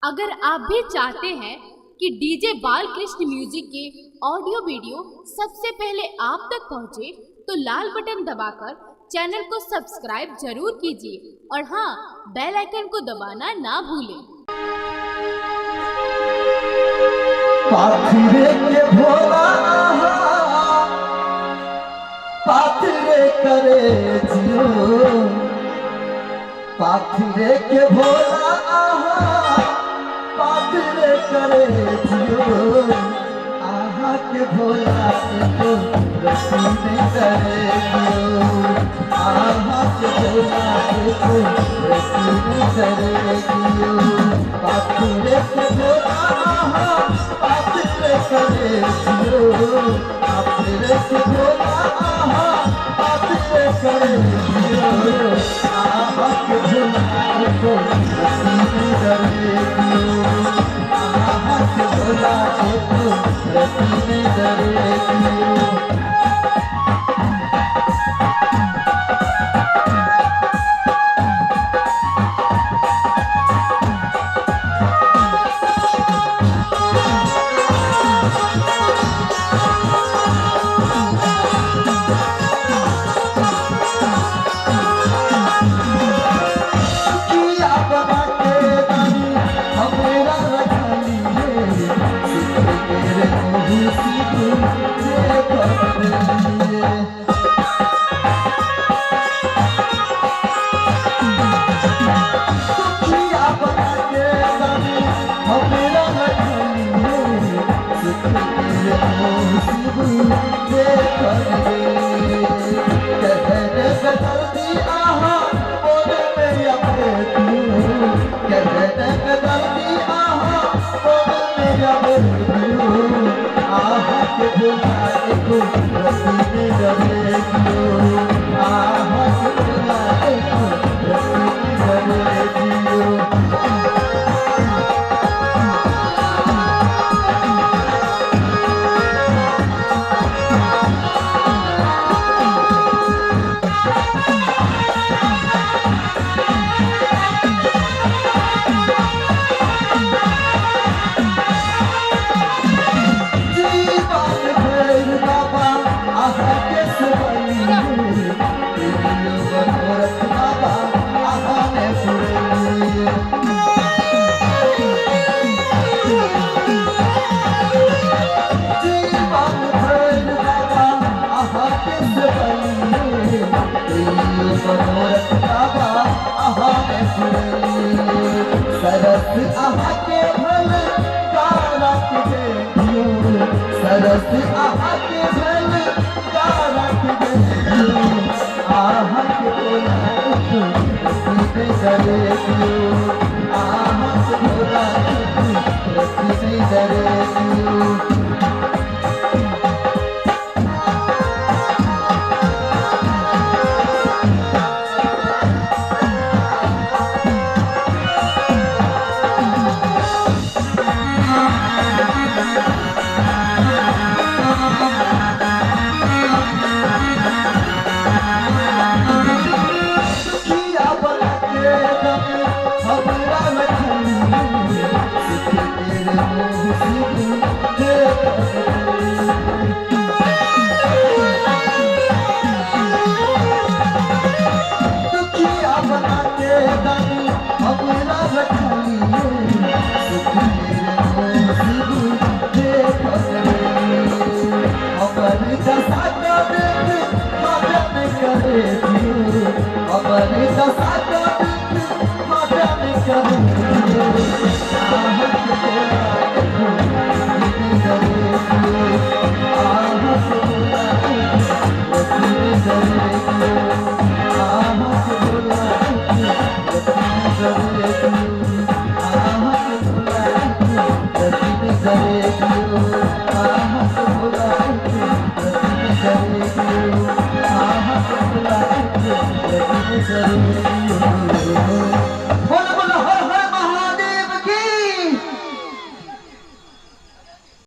अगर आप भी चाहते हैं कि डीजे बालकृष्ण म्यूजिक के ऑडियो वीडियो सबसे पहले आप तक पहुंचे, तो लाल बटन दबाकर चैनल को सब्सक्राइब जरूर कीजिए और हाँ, बेल आइकन को दबाना ना भूलें। पाथिरे के भोला पाथिरे करे जियो, पाथिरे के भोला पाथिरे करे जियो, आहा के भोला को रसी नहीं करे जियो, आहा के भोला को रसी नहीं करे जियो, पाथिरे के भोला पाथिरे करे जियो, पाथिरे के भोला पाथिरे करे जियो, आहा के भोला को रसी नहीं करे जियो, आहा के भोला को रसी नहीं करे जियो। सरस आहा के भल कारक दे दियो, सरस आहा के भल कारक दे दियो, आहा के भोला को रसी नहीं करे दियो, आहा के भोला को रसी नहीं करे दियो। Thank you.